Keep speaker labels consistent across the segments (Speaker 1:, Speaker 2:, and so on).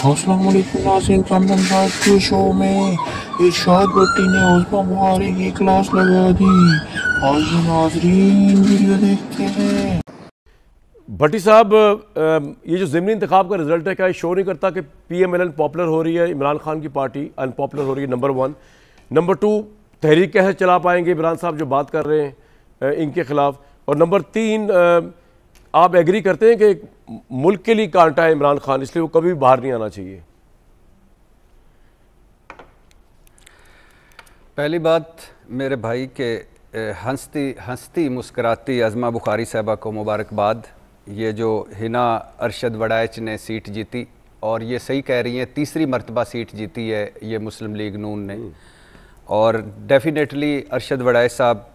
Speaker 1: अस्सलाम वालेकुम नाज़रीन, रमज़ान रात के शो में इरशाद भट्टी ने उस्मा बुखारी की क्लास लगा दी। आइए नाज़रीन वीडियो देखते हैं।
Speaker 2: भट्टी साहब, ये जो ज़मीनी इंतखाब का रिजल्ट है, क्या ये शो नहीं करता कि PMLN पॉपुलर हो रही है, इमरान खान की पार्टी अनपॉपुलर हो रही है? नंबर 1। नंबर 2, तहरीक कैसे चला पाएंगे इमरान साहब जो बात कर रहे हैं इनके खिलाफ? और नंबर 3, आप एग्री करते हैं कि मुल्क के लिए कांटा है इमरान खान, इसलिए वो कभी बाहर नहीं आना चाहिए?
Speaker 3: पहली बात, मेरे भाई के हंसती मुस्कराती अज़मा बुखारी साहबा को मुबारकबाद। ये जो हिना अरशद वड़ाइच ने सीट जीती, और ये सही कह रही हैं, तीसरी मरतबा सीट जीती है ये मुस्लिम लीग नून ने। और डेफिनेटली अरशद वड़ाइच साहब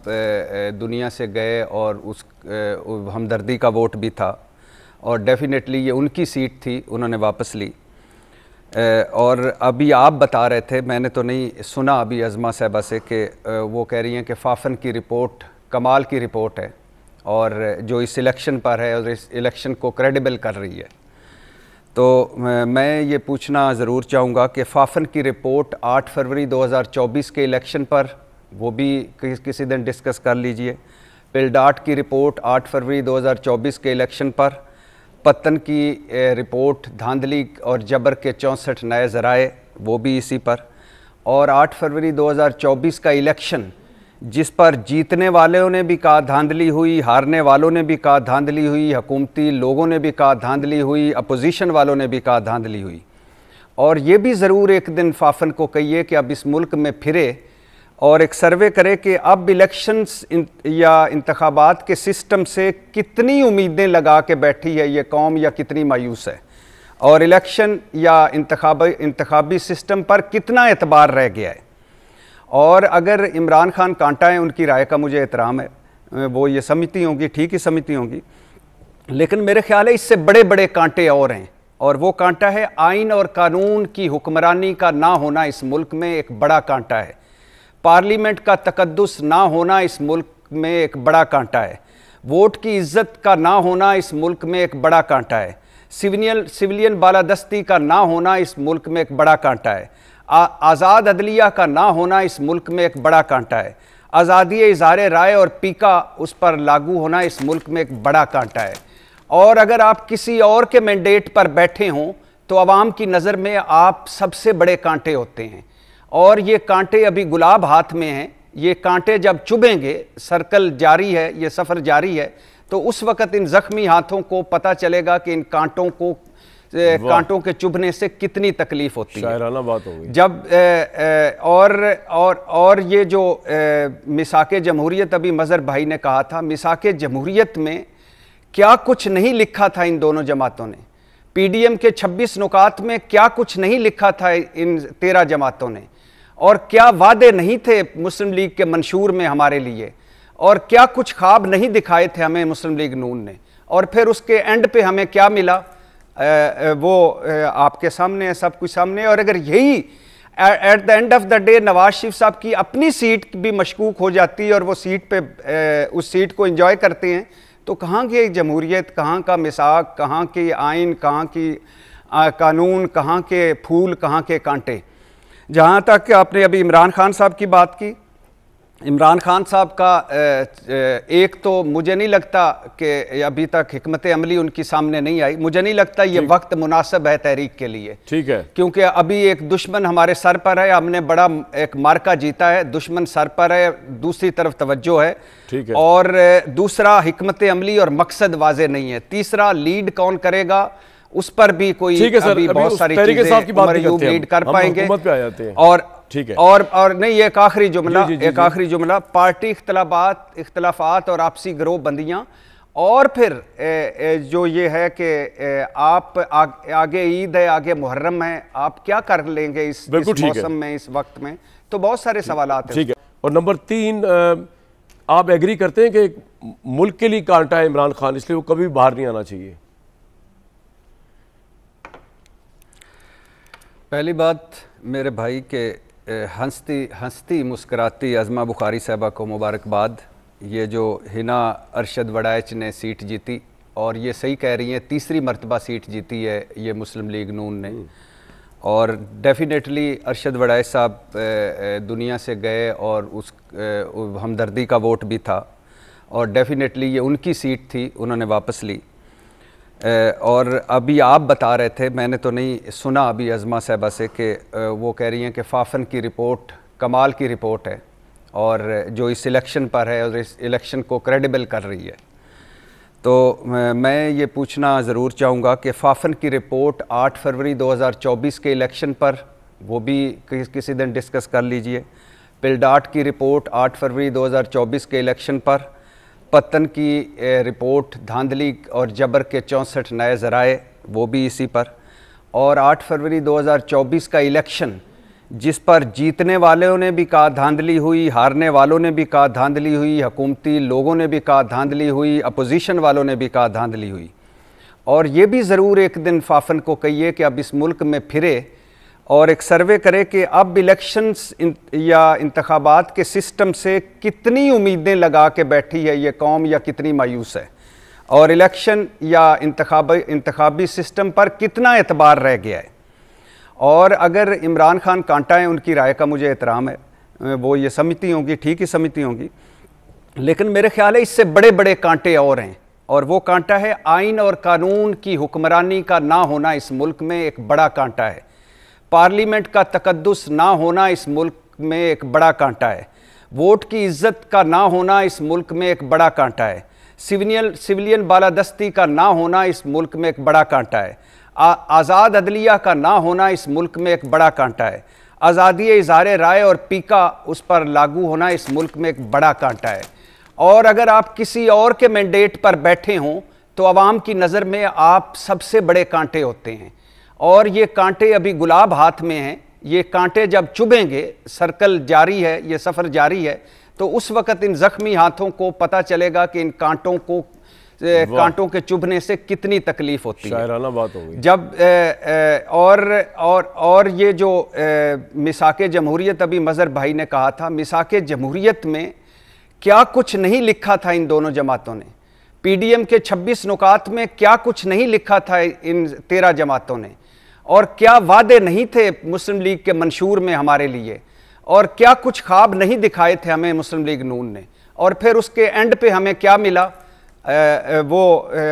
Speaker 3: दुनिया से गए और उस हमदर्दी का वोट भी था, और डेफिनेटली ये उनकी सीट थी, उन्होंने वापस ली। और अभी आप बता रहे थे, मैंने तो नहीं सुना अभी अज़मा साहबा से, कि वो कह रही हैं कि फाफन की रिपोर्ट कमाल की रिपोर्ट है, और जो इस इलेक्शन पर है और इस इलेक्शन को क्रेडिबल कर रही है। तो मैं ये पूछना ज़रूर चाहूँगा कि फाफन की रिपोर्ट 8 फरवरी 2024 के इलेक्शन पर, वो भी किसी दिन डिस्कस कर लीजिए। पिलडाट की रिपोर्ट 8 फरवरी 2024 के इलेक्शन पर, पत्तन की रिपोर्ट धांधली और जबर के 64 नए ज़राए, वो भी इसी पर। और 8 फरवरी 2024 का इलेक्शन, जिस पर जीतने वालों ने भी कहा धांधली हुई, हारने वालों ने भी कहा धांधली हुई, हुकूमती लोगों ने भी कहा धांधली हुई, अपोजिशन वालों ने भी कहा धांधली हुई। और ये भी ज़रूर एक दिन फाफन को कहिए कि अब इस मुल्क में फिरे और एक सर्वे करे कि अब इलेक्शंस या इंतखाबात के सिस्टम से कितनी उम्मीदें लगा के बैठी है ये कौम, या कितनी मायूस है, और इलेक्शन या इंतखाबी सिस्टम पर कितना एतबार रह गया है। और अगर इमरान खान कांटा है, उनकी राय का मुझे एहतराम है, वो ये समझती होंगी, ठीक ही समझती होंगी, लेकिन मेरे ख्याल है इससे बड़े बड़े कांटे और हैं, और वो कांटा है आइन और कानून की हुक्मरानी का ना होना इस मुल्क में एक बड़ा कांटा है। पार्लियामेंट का तकद्दुस ना होना इस मुल्क में एक बड़ा कांटा है। वोट की इज्जत का ना होना इस मुल्क में एक बड़ा कांटा है। सिविलियन बालादस्ती का ना होना इस मुल्क में एक बड़ा कांटा है। आज़ाद अदलिया का ना होना इस मुल्क में एक बड़ा कांटा है। आज़ादी इज़हार राय और पीका उस पर लागू होना इस मुल्क में एक बड़ा कांटा है। और अगर आप किसी और के मैंडेट पर बैठे हों तो आवाम की नज़र में आप सबसे बड़े कांटे होते हैं, और ये कांटे अभी गुलाब हाथ में हैं। ये कांटे जब चुभेंगे, सर्कल जारी है, ये सफ़र जारी है, तो उस वक़्त इन ज़ख्मी हाथों को पता चलेगा कि इन कांटों के चुभने से कितनी तकलीफ होती है।
Speaker 2: शायराना बात हो गई।
Speaker 3: जब और ये जो मिसाके जमहूरियत, अभी मज़हर भाई ने कहा था, मिसाके जमहूरियत में क्या कुछ नहीं लिखा था इन दोनों जमातों ने। PDM के 26 नुकात में क्या कुछ नहीं लिखा था इन 13 जमातों ने, और क्या वादे नहीं थे मुस्लिम लीग के मंशूर में हमारे लिए, और क्या कुछ ख्वाब नहीं दिखाए थे हमें मुस्लिम लीग नून ने, और फिर उसके एंड पे हमें क्या मिला, वो आपके सामने है, सब कुछ सामने। और अगर यही at the end of the day Nawaz Sharif Sahab की अपनी सीट भी मशकूक हो जाती है और वो सीट पे उस सीट को एंजॉय करते हैं, तो कहाँ की जमहूरियत, कहाँ का मिसाक, कहाँ की आइन, कहाँ की कानून, कहाँ के फूल, कहाँ के कांटे। जहाँ तक आपने अभी इमरान खान साहब की बात की, इमरान खान साहब का एक तो मुझे नहीं लगता कि अभी तक हिकमत अमली उनकी सामने नहीं आई। मुझे नहीं लगता ये वक्त मुनासिब है तहरीक के लिए, ठीक है, क्योंकि अभी एक दुश्मन हमारे सर पर है, हमने बड़ा एक मार्का जीता है, दुश्मन सर पर है, दूसरी तरफ तवज्जो है, ठीक है। और दूसरा, हिकमत अमली और मकसद वाजे नहीं है। तीसरा, लीड कौन करेगा उस पर भी कोई अभी बहुत सारी चीजें लीड कर पाएंगे। और ठीक है, और नहीं, ये एक आखिरी जुमला, पार्टी इख्तलाफात और आपसी गिरोह बंदियां, और फिर जो ये है कि आप आगे ईद है, आगे मुहर्रम है, आप क्या कर लेंगे इस मौसम में, इस वक्त में, तो बहुत सारे सवालात हैं।
Speaker 2: ठीक है। और नंबर 3, आप एग्री करते हैं कि मुल्क के लिए कांटा है इमरान खान, इसलिए वो कभी बाहर नहीं आना चाहिए?
Speaker 3: पहली बात, मेरे भाई के हंसती मुस्कराती अज़मा बुखारी साहबा को मुबारकबाद। ये जो हिना अरशद वड़ाइच ने सीट जीती, और ये सही कह रही हैं, तीसरी मरतबा सीट जीती है ये मुस्लिम लीग नून ने। और डेफिनेटली अरशद वड़ाई साहब दुनिया से गए और उस हमदर्दी का वोट भी था और डेफिनेटली ये उनकी सीट थी, उन्होंने वापस ली। और अभी आप बता रहे थे, मैंने तो नहीं सुना अभी अज़मा साहबा से कि वो कह रही हैं कि फाफन की रिपोर्ट कमाल की रिपोर्ट है और जो इस इलेक्शन पर है और इस इलेक्शन को क्रेडिबल कर रही है। तो मैं ये पूछना ज़रूर चाहूँगा कि फाफन की रिपोर्ट 8 फरवरी 2024 के इलेक्शन पर, वो भी किसी दिन डिस्कस कर लीजिए। पिलडाट की रिपोर्ट 8 फरवरी 2024 के इलेक्शन पर, पत्तन की रिपोर्ट धांधली और जबर के 64 नए ज़राए, वो भी इसी पर। और 8 फरवरी 2024 का इलेक्शन जिस पर जीतने वालों ने भी कहा धांधली हुई, हारने वालों ने भी कहा धांधली हुई, हुकूमती लोगों ने भी कहा धांधली हुई, अपोजिशन वालों ने भी कहा धांधली हुई। और ये भी ज़रूर एक दिन फाफन को कहिए कि अब इस मुल्क में फिरे और एक सर्वे करे कि अब इलेक्शंस या इंतखाबात के सिस्टम से कितनी उम्मीदें लगा के बैठी है ये कौम या कितनी मायूस है, और इलेक्शन या इंतखाबी सिस्टम पर कितना एतबार रह गया है। और अगर इमरान खान कांटा है, उनकी राय का मुझे एहतराम है, वो ये समझती होंगी, ठीक ही समझती होंगी, लेकिन मेरे ख्याल है इससे बड़े बड़े कांटे और हैं, और वो कांटा है आइन और कानून की हुक्मरानी का ना होना इस मुल्क में एक बड़ा कांटा है। पार्लियामेंट का तकद्दुस ना होना इस मुल्क में एक बड़ा कांटा है। वोट की इज्जत का ना होना इस मुल्क में एक बड़ा कांटा है। सिविलियन बालादस्ती का ना होना इस मुल्क में एक बड़ा कांटा है। आज़ाद अदलिया का ना होना इस मुल्क में एक बड़ा कांटा है। आज़ादी इज़हार राय और पीका उस पर लागू होना इस मुल्क में एक बड़ा कांटा है। और अगर आप किसी और के मैंडेट पर बैठे हों तो आवाम की नज़र में आप सबसे बड़े कांटे होते हैं, और ये कांटे अभी गुलाब हाथ में हैं। ये कांटे जब चुभेंगे, सर्कल जारी है, ये सफ़र जारी है, तो उस वक़्त इन ज़ख्मी हाथों को पता चलेगा कि इन कांटों के चुभने से कितनी तकलीफ होती है।
Speaker 2: शायराना बात हो गई।
Speaker 3: जब और ये जो मिसाके जमहूरियत अभी मज़हर भाई ने कहा था, मिसाके जमहूरियत में क्या कुछ नहीं लिखा था इन दोनों जमातों ने। पीडीएम के 26 नुकात में क्या कुछ नहीं लिखा था इन 13 जमातों ने, और क्या वादे नहीं थे मुस्लिम लीग के मंशूर में हमारे लिए, और क्या कुछ ख्वाब नहीं दिखाए थे हमें मुस्लिम लीग नून ने, और फिर उसके एंड पे हमें क्या मिला वो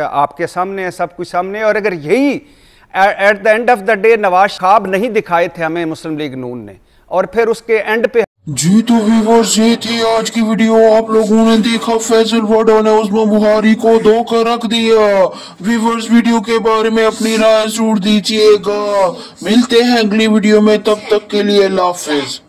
Speaker 3: आपके सामने है, सब कुछ सामने। और अगर यही at the end of the day Nawaz ख्वाब नहीं दिखाए थे हमें मुस्लिम लीग नून ने, और फिर उसके एंड पे
Speaker 1: जी तो व्यूअर्स, ये थी आज की वीडियो। आप लोगों ने देखा फैसल वडा ने उस्मा बुखारी को धोखा रख दिया। व्यूअर्स, वीडियो के बारे में अपनी राय जरूर दीजिएगा। मिलते हैं अगली वीडियो में, तब तक के लिए अल्लाह हाफिज।